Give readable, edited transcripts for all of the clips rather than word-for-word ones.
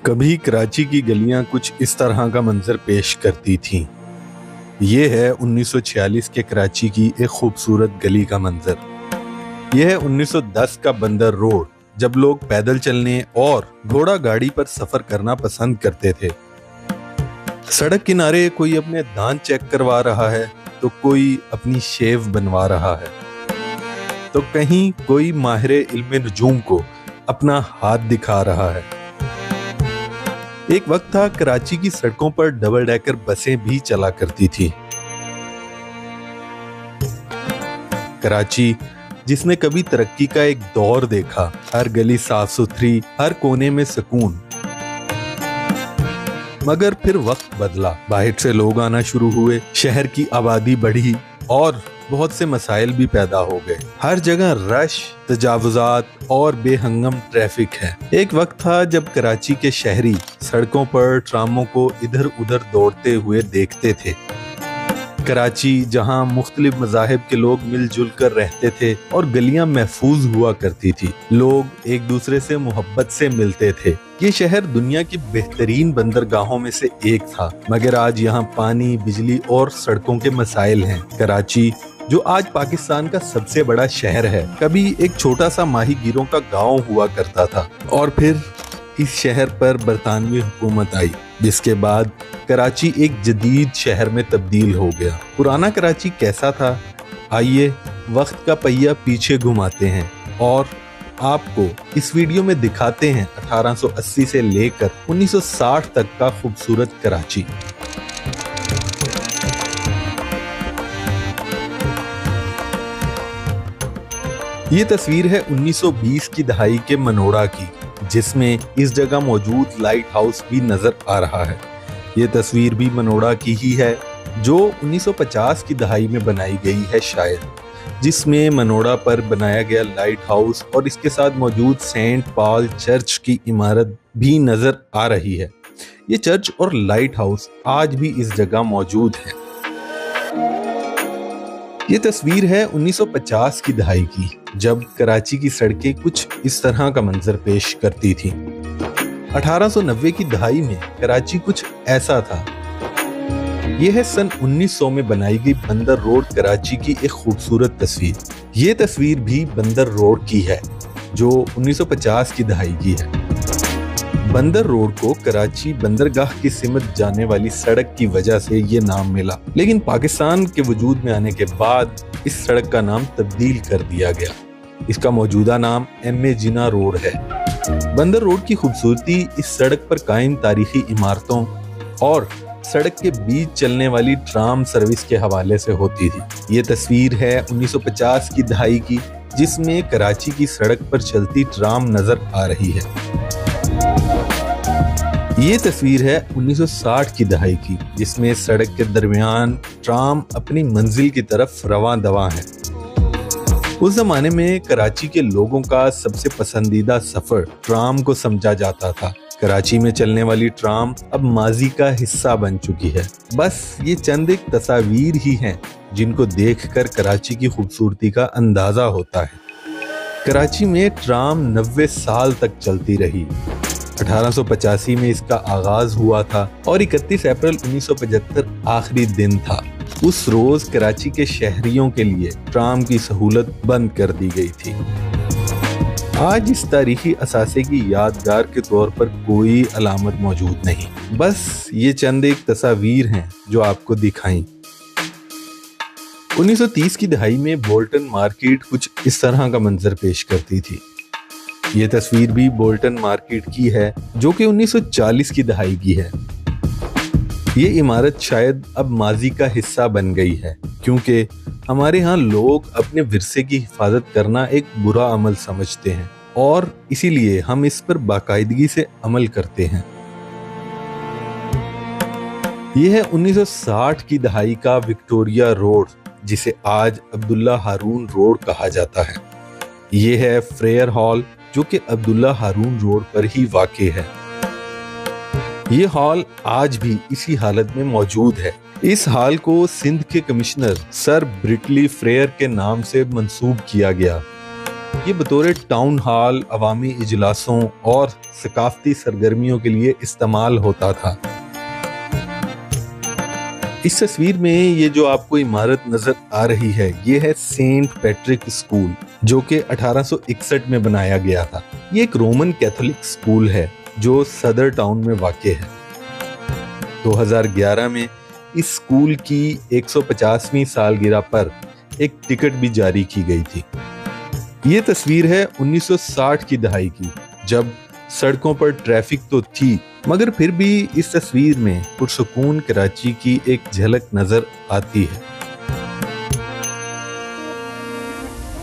कभी कराची की गलियां कुछ इस तरह का मंजर पेश करती थीं। ये है 1946 के कराची की एक खूबसूरत गली का मंजर। यह है 1910 का बंदर रोड, जब लोग पैदल चलने और घोड़ा गाड़ी पर सफर करना पसंद करते थे। सड़क किनारे कोई अपने दांत चेक करवा रहा है, तो कोई अपनी शेव बनवा रहा है, तो कहीं कोई माहिर इल्मे नुजूम को अपना हाथ दिखा रहा है। एक वक्त था कराची की सड़कों पर डबल डेकर बसें भी चला करती थी। कराची जिसने कभी तरक्की का एक दौर देखा, हर गली साफ सुथरी, हर कोने में सुकून। मगर फिर वक्त बदला, बाहर से लोग आना शुरू हुए, शहर की आबादी बढ़ी और बहुत से मसाइल भी पैदा हो गए। हर जगह रश, तजावुजात और बेहंगम ट्रैफिक है। एक वक्त था जब कराची के शहरी सड़कों पर ट्रामों को इधर उधर दौड़ते हुए देखते थे। कराची जहां मुख्तलिफ मज़ाहिब के लोग मिलजुल कर रहते थे और गलियां महफूज हुआ करती थी, लोग एक दूसरे से मोहब्बत से मिलते थे। ये शहर दुनिया की बेहतरीन बंदरगाहों में से एक था, मगर आज यहाँ पानी, बिजली और सड़कों के मसाइल हैं। कराची जो आज पाकिस्तान का सबसे बड़ा शहर है, कभी एक छोटा सा माहीगीरों का गांव हुआ करता था और फिर इस शहर पर बरतानवी हुकूमत आई, जिसके बाद कराची एक जदीद शहर में तब्दील हो गया। पुराना कराची कैसा था? आइए वक्त का पहिया पीछे घुमाते हैं और आपको इस वीडियो में दिखाते हैं 1880 से लेकर 1960 तक का खूबसूरत कराची। ये तस्वीर है 1920 की दहाई के मनोड़ा की, जिसमें इस जगह मौजूद लाइट हाउस भी नजर आ रहा है। ये तस्वीर भी मनोड़ा की ही है, जो 1950 की दहाई में बनाई गई है शायद, जिसमें मनोड़ा पर बनाया गया लाइट हाउस और इसके साथ मौजूद सेंट पॉल चर्च की इमारत भी नजर आ रही है। ये चर्च और लाइट हाउस आज भी इस जगह मौजूद है। ये तस्वीर है 1950 की दहाई की, जब कराची की सड़कें कुछ इस तरह का मंजर पेश करती थीं। 1890 की दहाई में कराची कुछ ऐसा था। यह है सन 1900 में बनाई गई बंदर रोड कराची की एक खूबसूरत तस्वीर। ये तस्वीर भी बंदर रोड की है, जो 1950 की दहाई की है। बंदर रोड को कराची बंदरगाह की सिमत जाने वाली सड़क की वजह से ये नाम मिला, लेकिन पाकिस्तान के वजूद में आने के बाद इस सड़क का नाम तब्दील कर दिया गया। इसका मौजूदा नाम एम ए जिना रोड है। बंदर रोड की खूबसूरती इस सड़क पर कायम तारीखी इमारतों और सड़क के बीच चलने वाली ट्राम सर्विस के हवाले से होती थी। ये तस्वीर है 1950 की दहाई की, जिसमें कराची की सड़क पर चलती ट्राम नजर आ रही है। ये तस्वीर है 1960 की दहाई की, जिसमें सड़क के दरमियान ट्राम अपनी मंजिल की तरफ रवां दवां है। उस जमाने में कराची के लोगों का सबसे पसंदीदा सफर ट्राम को समझा जाता था। कराची में चलने वाली ट्राम अब माजी का हिस्सा बन चुकी है। बस ये चंद एक तस्वीर ही हैं, जिनको देखकर कराची की खूबसूरती का अंदाजा होता है। कराची में ट्राम 90 साल तक चलती रही। 1885 में इसका आगाज हुआ था और 31 अप्रैल 1975 आखिरी दिन था। उस रोज कराची के शहरियों के लिए ट्राम की सहूलत बंद कर दी गई थी। आज इस तारीखी असासे की यादगार के तौर पर कोई अलामत मौजूद नहीं, बस ये चंद एक तस्वीर हैं जो आपको दिखाई। 1930 की दहाई में बोल्टन मार्केट कुछ इस तरह का मंजर पेश करती थी। ये तस्वीर भी बोल्टन मार्केट की है, जो कि 1940 की दहाई की है। ये इमारत शायद अब माजी का हिस्सा बन गई है, क्योंकि हमारे यहाँ लोग अपने विरसे की हिफाजत करना एक बुरा अमल समझते हैं और इसीलिए हम इस पर बाकायदगी से अमल करते हैं। यह है 1960 की दहाई का विक्टोरिया रोड, जिसे आज अब्दुल्ला हारून रोड कहा जाता है। ये है फ्रेयर हॉल, जो कि अब्दुल्ला हारून रोड पर ही वाक़ई है। ये हॉल आज भी इसी हालत में मौजूद है। इस हॉल को सिंध के कमिश्नर सर ब्रिटली फ्रेयर के नाम से मंसूब किया गया। ये बतौर टाउन हॉल, अवामी इजलासों और सकाफती सरगर्मियों के लिए इस्तेमाल होता था। इस तस्वीर में ये जो आपको इमारत नजर आ रही है, ये है सेंट पैट्रिक स्कूल, जो कि 1861 में बनाया गया था। ये एक रोमन कैथोलिक स्कूल है जो सदर टाउन में वाक़ है। 2011 में इस स्कूल की 150वीं सालगिरह पर एक टिकट भी जारी की गई थी। ये तस्वीर है 1960 की दहाई की, जब सड़कों पर ट्रैफिक तो थी, मगर फिर भी इस तस्वीर में पुरसुकून कराची की एक झलक नजर आती है।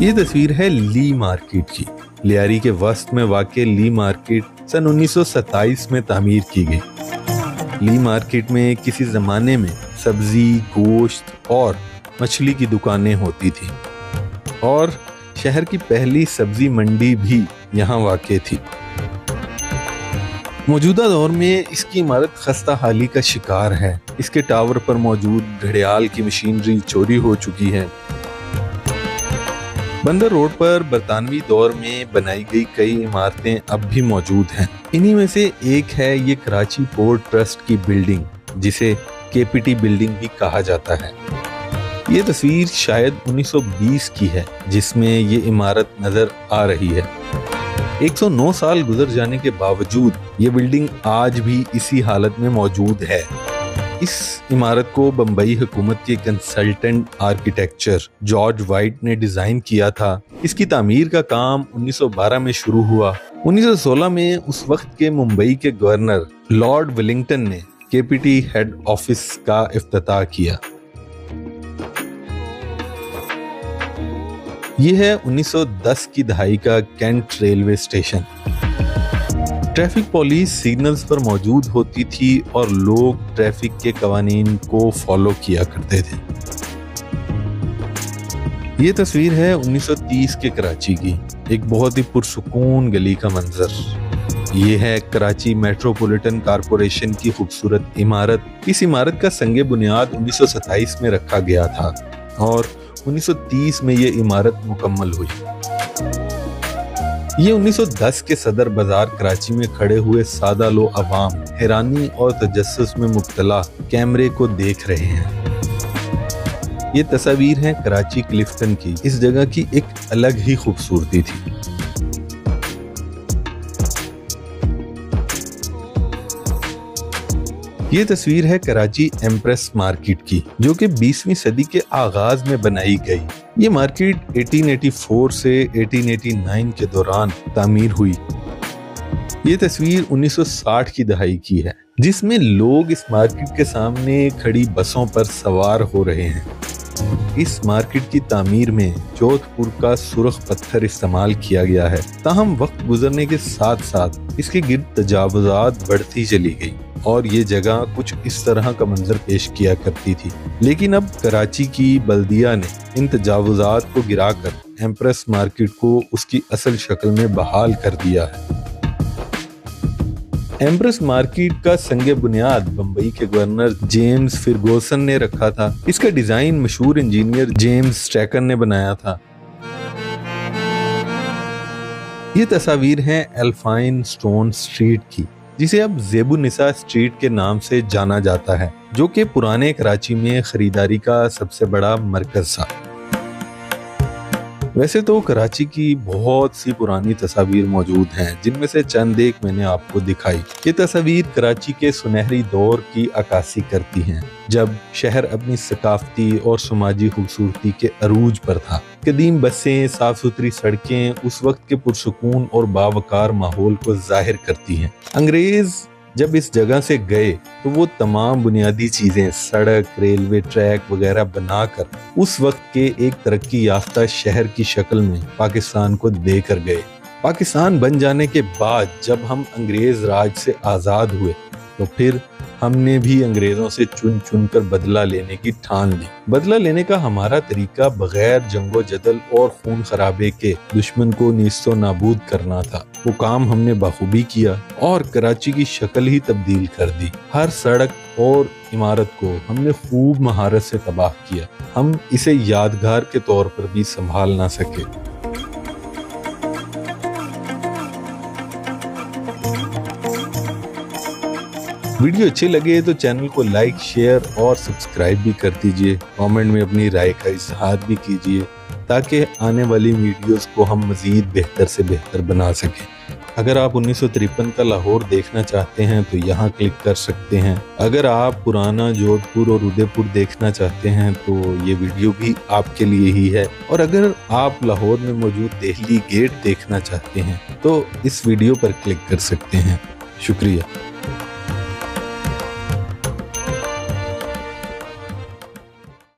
ये तस्वीर है ली मार्केट की। लियारी के वस्त में वाक़े ली मार्केट सन 1927 में तामीर की गई। ली मार्केट में किसी जमाने में सब्जी, गोश्त और मछली की दुकानें होती थी और शहर की पहली सब्जी मंडी भी यहाँ वाक़ थी। मौजूदा दौर में इसकी इमारत खस्ता हाली का शिकार है। इसके टावर पर मौजूद घड़ियाल की मशीनरी चोरी हो चुकी है। बंदर रोड पर बरतानवी दौर में बनाई गई कई इमारतें अब भी मौजूद हैं। इन्हीं में से एक है ये कराची पोर्ट ट्रस्ट की बिल्डिंग, जिसे केपीटी बिल्डिंग भी कहा जाता है। ये तस्वीर शायद 1920 की है, जिसमें ये इमारत नजर आ रही है। 109 साल गुजर जाने के बावजूद ये बिल्डिंग आज भी इसी हालत में मौजूद है। इस इमारत को बम्बई हुकूमत के कंसल्टेंट आर्किटेक्चर जॉर्ज वाइट ने डिजाइन किया था। इसकी तामीर का काम 1912 में शुरू हुआ। 1916 में उस वक्त के मुंबई के गवर्नर लॉर्ड वेलिंगटन ने केपीटी हेड ऑफिस का इफ्तिताह किया। यह है 1910 की दहाई का cantt railway station. Traffic police signals पर मौजूद होती थी और लोग ट्रैफिक के कवानीन को फॉलो किया करते थे। ये तस्वीर है 1930 के कराची की, एक बहुत ही पुरसुकून गली का मंजर। ये है कराची मेट्रोपॉलिटन कॉरपोरेशन की खूबसूरत इमारत। इस इमारत का संगे बुनियाद 1927 में रखा गया था और 1930 में ये इमारत मुकम्मल हुई। ये 1910 के सदर बाजार कराची में खड़े हुए सादा लो अवाम हैरानी और तजस्सुस में मुब्तला कैमरे को देख रहे हैं। ये तस्वीर है कराची क्लिफ्टन की। इस जगह की एक अलग ही खूबसूरती थी। ये तस्वीर है कराची एम्प्रेस मार्केट की, जो कि 20वीं सदी के आगाज में बनाई गई। ये मार्केट 1884 से 1889 के दौरान तामीर हुई। ये तस्वीर 1960 की दहाई की है, जिसमें लोग इस मार्केट के सामने खड़ी बसों पर सवार हो रहे हैं। इस मार्केट की तामीर में जोधपुर का सुर्ख पत्थर इस्तेमाल किया गया है। ताहम वक्त गुजरने के साथ साथ इसके गिर्द तजावुजात बढ़ती चली गई और ये जगह कुछ इस तरह का मंजर पेश किया करती थी। लेकिन अब कराची की बल्दिया ने इन तजावुजात को गिराकर एम्प्रेस मार्केट को उसकी असल शक्ल में बहाल कर दिया है। एम्प्रेस मार्केट का संगे बुनियाद बम्बई के गवर्नर जेम्स फिरगोसन ने रखा था। इसका डिजाइन मशहूर इंजीनियर जेम्स स्ट्रैकर ने बनाया था। ये तस्वीर है एल्फाइन स्टोन स्ट्रीट की, जिसे अब ज़ेबुनिसा स्ट्रीट के नाम से जाना जाता है, जो कि पुराने कराची में खरीदारी का सबसे बड़ा मरकज था। वैसे तो कराची की बहुत सी पुरानी तस्वीर मौजूद हैं, जिनमें से चंद एक मैंने आपको दिखाई। ये तस्वीर कराची के सुनहरी दौर की अक्कासी करती हैं, जब शहर अपनी सकाफती और समाजी खूबसूरती के अरूज पर था। कदीम बसें, साफ सुथरी सड़कें उस वक्त के पुरसुकून और बावकार माहौल को जाहिर करती हैं। अंग्रेज जब इस जगह से गए तो वो तमाम बुनियादी चीजें, सड़क, रेलवे ट्रैक वगैरह बनाकर उस वक्त के एक तरक्की याफ्ता शहर की शक्ल में पाकिस्तान को देकर गए। पाकिस्तान बन जाने के बाद जब हम अंग्रेज राज से आज़ाद हुए तो फिर हमने भी अंग्रेजों से चुन चुन कर बदला लेने की ठान ली। बदला लेने का हमारा तरीका बगैर जंगो जदल और खून खराबे के दुश्मन को नीस्तो नाबूद करना था। वो काम हमने बखूबी किया और कराची की शक्ल ही तब्दील कर दी। हर सड़क और इमारत को हमने खूब महारत से तबाह किया। हम इसे यादगार के तौर पर भी संभाल ना सके। वीडियो अच्छी लगे तो चैनल को लाइक, शेयर और सब्सक्राइब भी कर दीजिए। कमेंट में अपनी राय का इजहार भी कीजिए ताकि आने वाली वीडियोस को हम मज़ीद बेहतर से बेहतर बना सकें। अगर आप 1953 का लाहौर देखना चाहते हैं तो यहाँ क्लिक कर सकते हैं। अगर आप पुराना जोधपुर और उदयपुर देखना चाहते हैं तो ये वीडियो भी आपके लिए ही है। और अगर आप लाहौर में मौजूद दिल्ली गेट देखना चाहते हैं तो इस वीडियो पर क्लिक कर सकते हैं। शुक्रिया।